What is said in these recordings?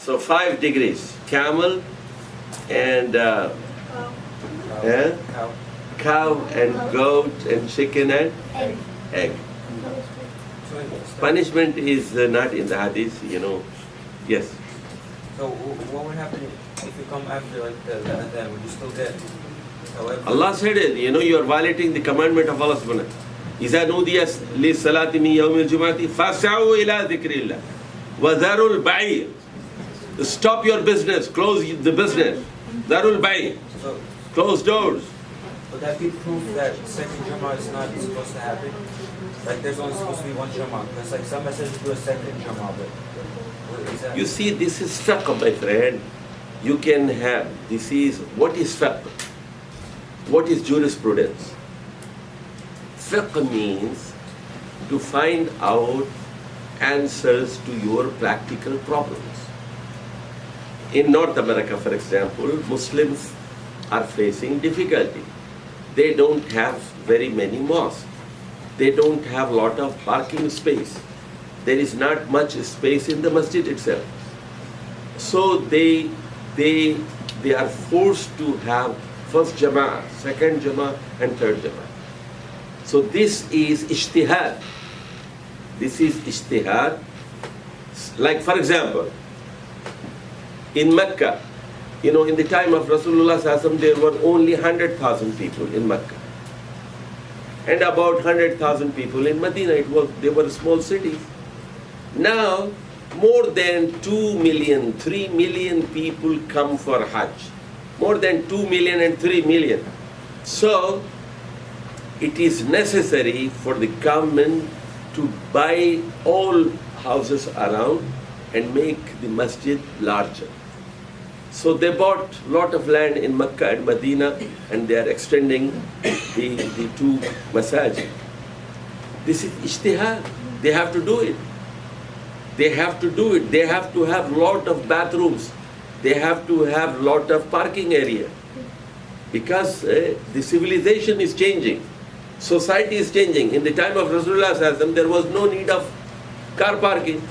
So 5 degrees. Camel and cow and goat and chicken and egg. Punishment is not in the hadith, Yes. So what would happen if you come after the adhan? Would you still get? Allah said it, you are violating the commandment of Allah subhanahu wa ta'ala. إِذَا نُودِيَ لِلصَّلَاةِ مِنْ يَوْمِ الْجُمْعَةِ فَاسْعَوْا إِلَىٰ ذِكْرِ اللَّهِ وَذَرُوا الْبَيْعَ. Stop your business, close the business. ذَرُوا الْبَيْعَ. Close doors. Would that be proof that second Jummah is not supposed to happen? Like there's only supposed to be one Jummah. Because like some messages do a second Jummah, but what is that? You see, this is fiqh, my friend. You can have, this is, what is fiqh? What is jurisprudence? Fiqh means to find out answers to your practical problems. In North America, for example, Muslims are facing difficulty. They don't have very many mosques. They don't have a lot of parking space. There is not much space in the masjid itself. So they are forced to have first jama'ah, second jama'ah, and third jama'ah. So this is ijtihad. This is ijtihad. Like for example, in Mecca, in the time of Rasulullah sallallahu alaihi wasallam, there were only 100,000 people in Mecca. And about 100,000 people in Medina. They were small cities. Now, more than 2 million, 3 million people come for Hajj. More than 2 million and 3 million. So, it is necessary for the government to buy all houses around and make the masjid larger. So they bought a lot of land in Mecca and Medina, and they are extending the 2 masajid. This is ijtihad. They have to do it. They have to do it. They have to have a lot of bathrooms. They have to have a lot of parking area. Because the civilization is changing. Society is changing. In the time of Rasulullah sallallahu alaihi wasallam, there was no need of car parking.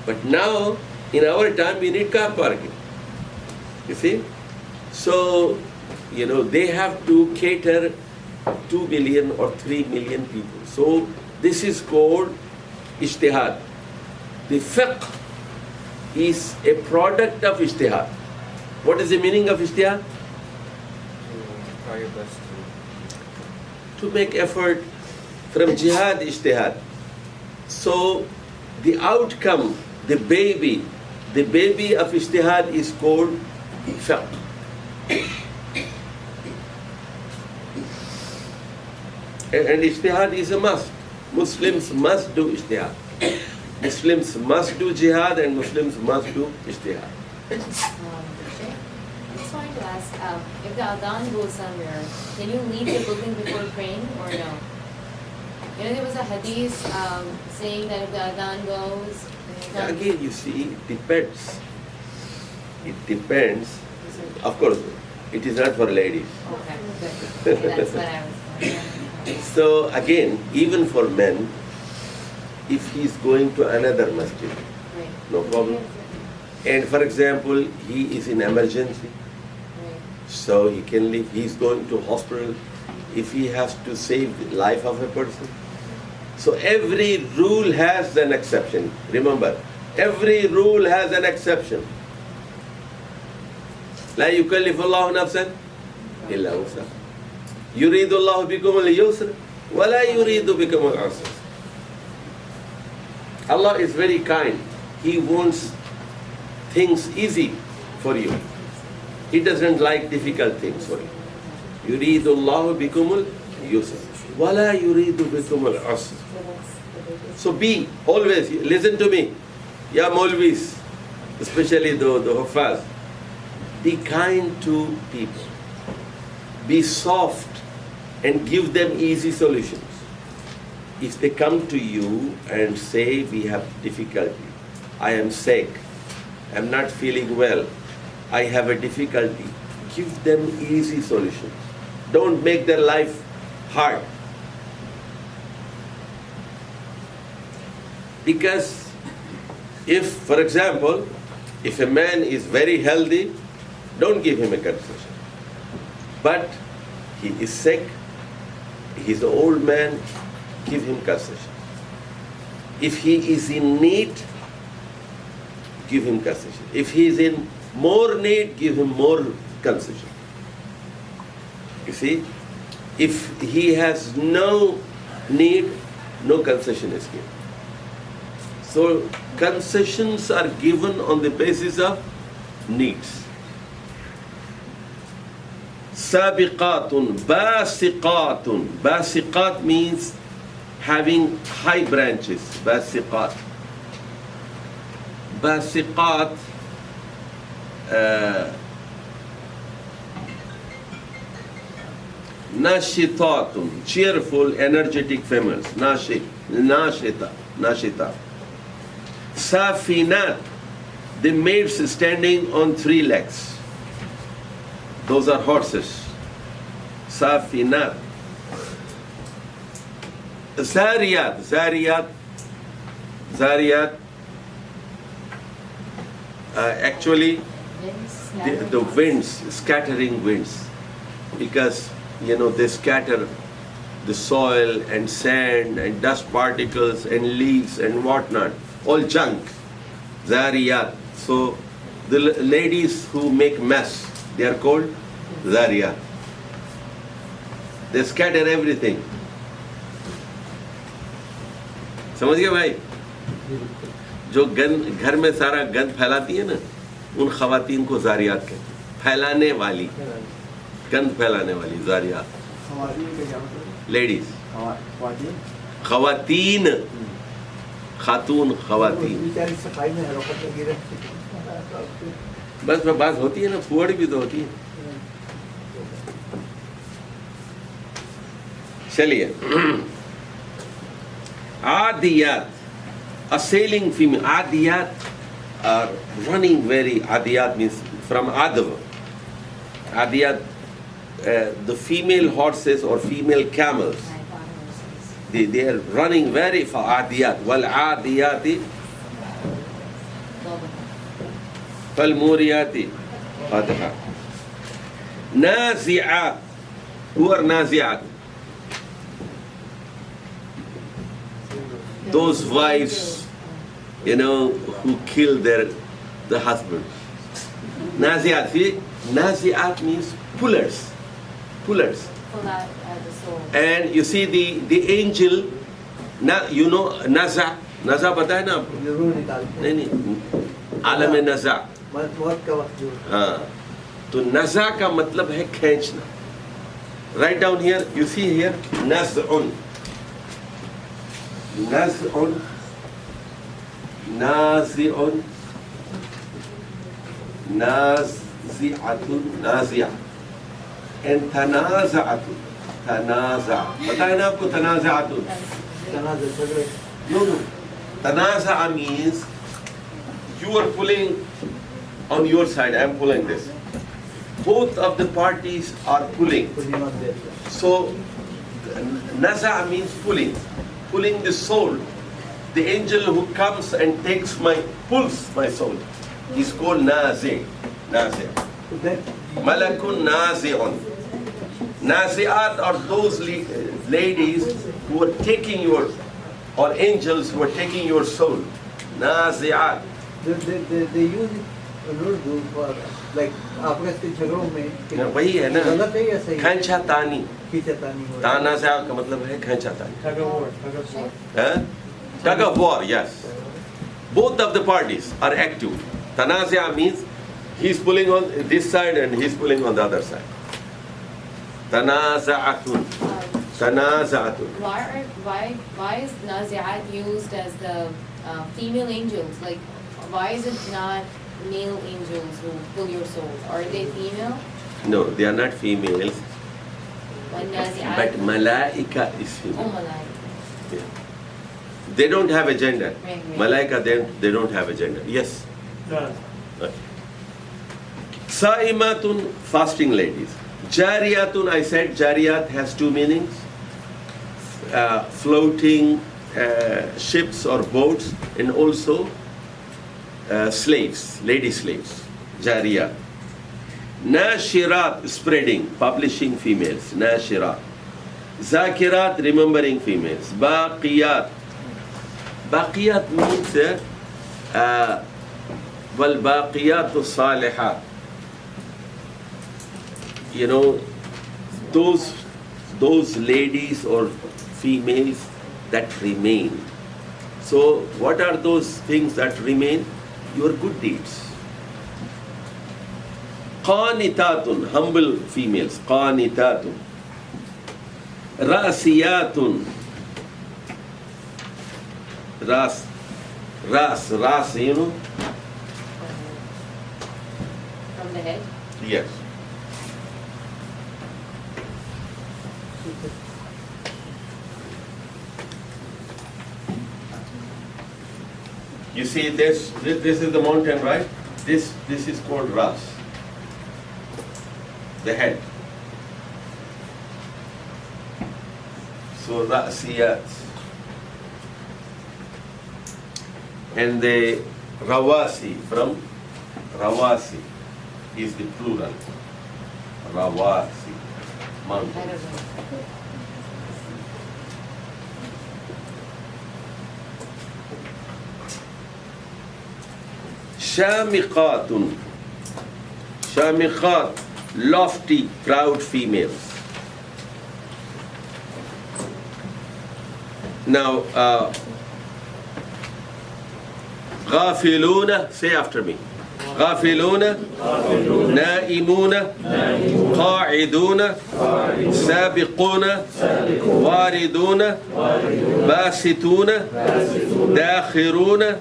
But now, in our time, we need car parking. You see? So, they have to cater 2 million or 3 million people. So, this is called ijtihad. The fiqh is a product of ijtihad. What is the meaning of ijtihad? Try your best To make effort. From jihad, ijtihad. So, the outcome, the baby of ijtihad is called fiqh. And ijtihad is a must. Muslims must do ijtihad. Muslims must do jihad and Muslims must do ijtihad. I just wanted to ask, if the adhan goes somewhere, can you leave the building before praying or no? There was a hadith saying that if the adhan goes... Again, you see, it depends. It depends. Of course, it is not for ladies. Okay, good. Okay, that's what I was wondering. So again, even for men, if he is going to another masjid, Right. no problem. And for example, he is in emergency, Right. so he can leave. He is going to hospital if he has to save the life of a person. So every rule has an exception. Remember, every rule has an exception. لا يكلف الله نفسا إلا وسعها يريد الله بكم اليسر ولا يريد بكم العسر. Allah is very kind. He wants things easy for you. He doesn't like difficult things for you. يريد الله بكم اليسر ولا يريد بكم العسر. So be always, listen to me, Ya Maulvis, especially the Hufaz. Be kind to people. Be soft and give them easy solutions. If they come to you and say, we have difficulty, I am sick, I'm not feeling well, I have a difficulty, give them easy solutions. Don't make their life hard. Because if, for example, If a man is very healthy, don't give him a concession. But he is sick, he's an old man, give him concession. If he is in need, give him concession. If he is in more need, give him more concession. You see, if he has no need, no concession is given. So concessions are given on the basis of needs. Sabiqatun, basiqatun. Basiqat means having high branches. Basiqat. Basiqat nashitatun, cheerful, energetic females. Nashita. Safinat, the maids standing on 3 legs. Those are horses. Safinat. Zariyat. Actually, the winds, scattering winds, because they scatter the soil and sand and dust particles and leaves and whatnot, all junk. Zariyat. So the ladies who make mess, they are called Zariyat. They scatter everything. समझ गए भाई? जो गंद घर में सारा गंद फैलाती है ना, उन खवातीन को जारियात कहते हैं. फैलाने वाली, गंद फैलाने वाली जारियात. लेडीज, खवातीन, खातून, खवातीन. बस बात होती है ना, फुहड़ भी तो होती है. चलिए. Adiyat, a sailing female. Adiyat are running very. Adiyat means from Adav. Adiyat, the female horses or female camels. They are running very far. Adiyat. Wal adiyati. Fal muriyati. Fatiha. Nazi'at. Who are nazi'at? Those wives, who kill the husband. Nazi'at. See, Nazi'at means pullers. Pull out the soul. And you see the angel, Naza. Naza पता है ना आपको? नहीं, आलम नज़ा. हाँ, तो नज़ा का मतलब है खींचना. Write down here, you see here, नज़उन. نازع نازع نازعة نازع and تنازعة تنازع. पता है ना आपको تنازعة? No. تنازع means you are pulling on your side, I am pulling this. Both of the parties are pulling. So naza means pulling the soul. The angel who comes and pulls my soul is called nazi. Malakun nazi'un. Nazi'at are those ladies who are taking or angels who are taking your soul. Nazi'at. They use it in Urdu for like आपस के झगड़ों में. वही है ना, गलत है या सही? खींचातानी. ताना से का मतलब है खींचातानी. Tug of war, yes. Both of the parties are active. Tanazia means he's pulling on this side and he's pulling on the other side. Tanaza'atun. Tanaza'atun. Why is Nazi'at used as the female angels? Like, why is it not male angels who pull your souls? Are they female? No, they are not females. When Nazi'at? But Malaika is female. Oh, Malaika. Yeah. They don't have a gender. Right. Malaika, they don't have a gender. Yes. Okay. Sa'imatun, fasting ladies. Jariyatun, I said Jariyat has two meanings. Floating ships or boats, and also slaves, lady slaves, jariya. Nashirat, spreading, publishing females, nashirat. Zakirat, remembering females. Baqiyat. Baqiyat means والباقيات الصالحات. You know, those ladies or females that remain. So what are those things that remain? Your good deeds. Qanitatun, humble females. Qanitatun. Rasiyatun. Ras, you know? From the head? Yes. You see this is the mountain, right? This is called Ras, the head. So Rasiyat. And the Rawasi, from Rawasi is the plural. Rawasi, I mountain. don't know. Shamiqatun. Shamiqat, lofty, proud females. Now, Ghafiluna, say after me. Ghafiluna, Naimuna, Qa'iduna, Sabiquna, Wariduna, Basituna, Dakhiruna,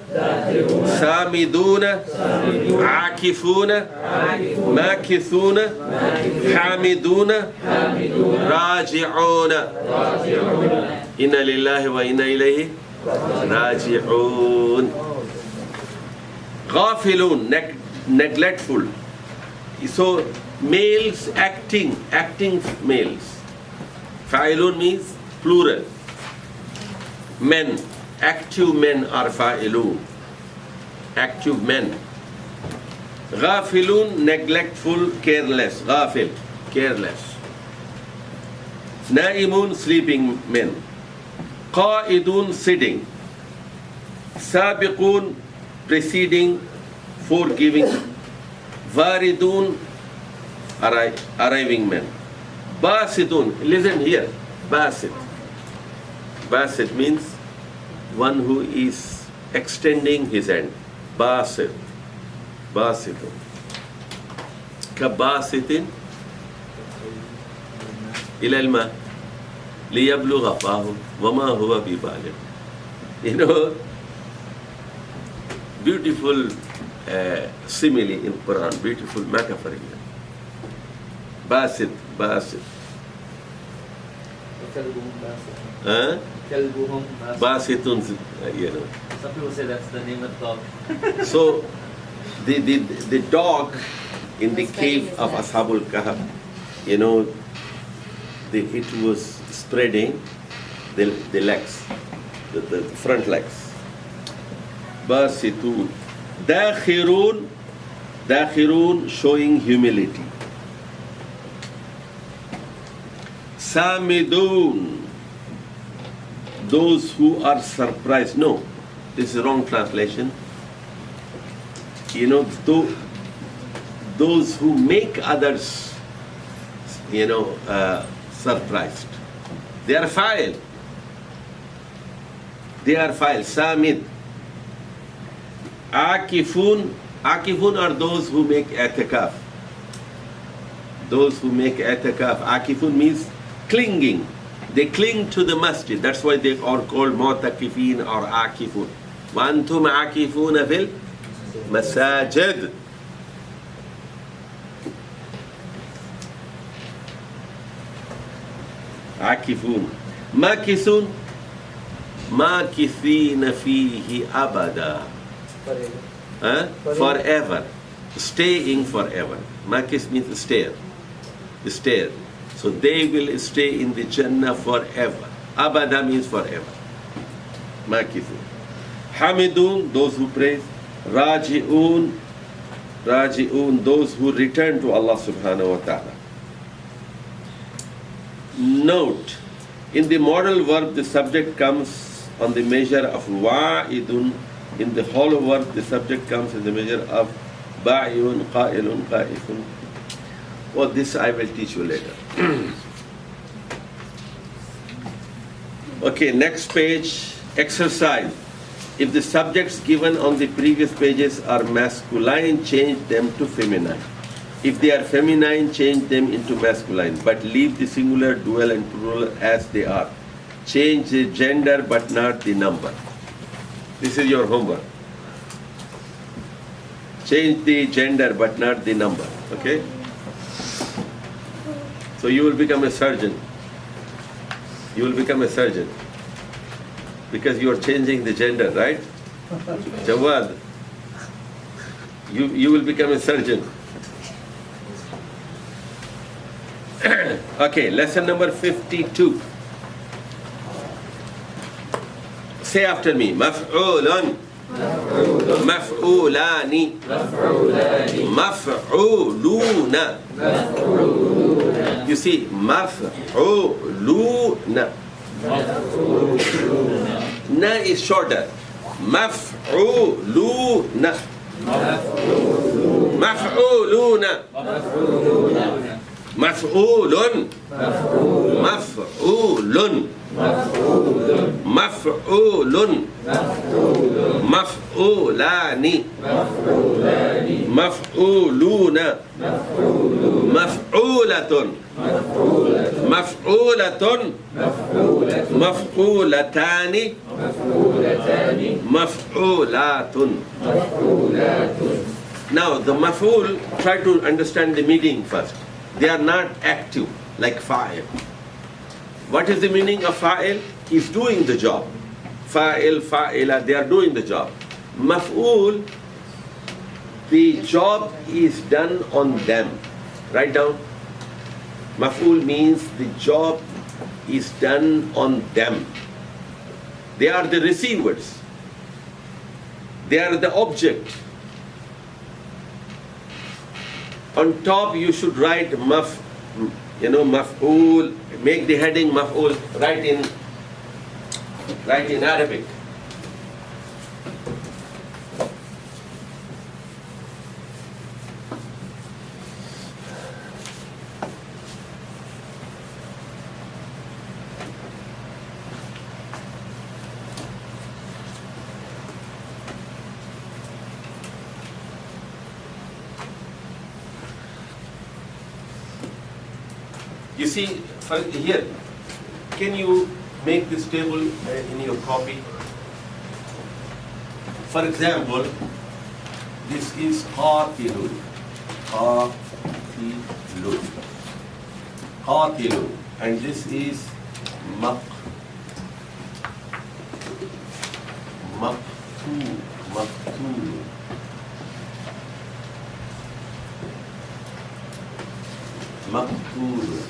Samiduna, Akifuna, Makithuna, Hamiduna, Raji'una. Inna lillahi wa inna ilayhi raji'un. Ghafilun, neglectful. So males acting males. Fa'ilun means plural. Men, active men are fa'ilun. Active men. Ghafilun, neglectful, careless. Ghafil, careless. Naimun, sleeping men. Qa'idun, sitting. Sabiqun, preceding, forgiving. Varidun, arriving men. Basitun, listen here. Basit. Basit means one who is extending his hand. Basit. Basitun. Kabasitin ila al-ma liyablugha fahu wama huwa bibaligh. You know, beautiful simile in Quran, beautiful metaphor. Basit, basit. Huh? Basitun, you know. Some people say that's the name of the dog. So, the dog in the cave of Ashabul Kahf, you know, it was spreading the legs, the front legs. Basitun. Dakhirun, showing humility. Samidun, those who are surprised. No, this is wrong translation. You know, those who make others, you know, surprised. They are fa'il. They are fa'il. Samid. Akifun are those who make i'tikaf. Those who make i'tikaf. Akifun means clinging. They cling to the masjid. That's why they are called mu'takifin or akifun. Wa antum akifuna fil masajid. Akifun. Makisun. Makithina fihi abada. Forever. Staying forever. Makis means stay. Stay. So they will stay in the Jannah forever. Abada means forever. Makithun. Hamidun, those who praise. Raji'un, Raji'un, those who return to Allah subhanahu wa ta'ala. Note, in the modal verb, the subject comes on the measure of wa'idun. In the hollow verb, the subject comes in the measure of ba'iyun, qa'ilun, qa'ifun. Well, this I will teach you later. Okay, next page, exercise. If the subjects given on the previous pages are masculine, change them to feminine. If they are feminine, change them into masculine, but leave the singular, dual and plural as they are. Change the gender but not the number. This is your homework. Change the gender but not the number, okay? So you will become a surgeon. You will become a surgeon. Because you are changing the gender, right? Jawad, you will become a surgeon. Okay, lesson number 52. Say after me. Maf'ulun. Maf'ulani. Maf'uluna. You see, maf'uluna. Na is shorter. Maf'uluna. Maf'uluna. Maf'ulun. Maf'ulun. Maf'ulun. Maf'ulani. Maf'uluna. Maf'ulatun. Maf'ulatun. Maf'ulatani. Maf'ulatun. Now the maf'ul, try to understand the meaning first. They are not active like fa'il. What is the meaning of fa'il? He's doing the job. Fa'il, fa'ila, they are doing the job. Maf'ul, the job is done on them. Write down. Maf'ul means the job is done on them. They are the receivers. They are the object. On top you should write maf'ul, make the heading maf'ul, write in Arabic. You see, here, can you make this table in your copy? For example, this is qatilun. Qatilun. Qatilun. And this is maqtul. Maqtul.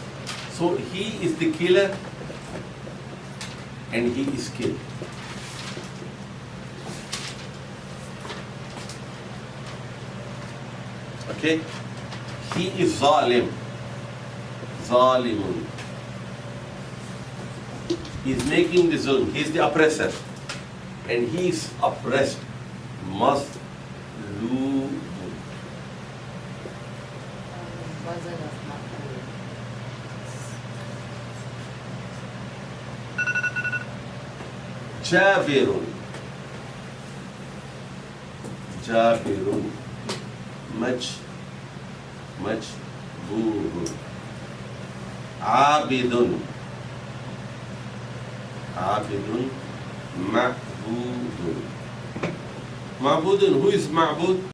So he is the killer and he is killed. Okay? He is zalim. Zalimun. He is making the zulm. He is the oppressor. And he is oppressed. Mazlum. Jabirun. Jabirun. Majburun. Abidun. Abidun. Ma'budun. Ma'budun. Who is ma'bud?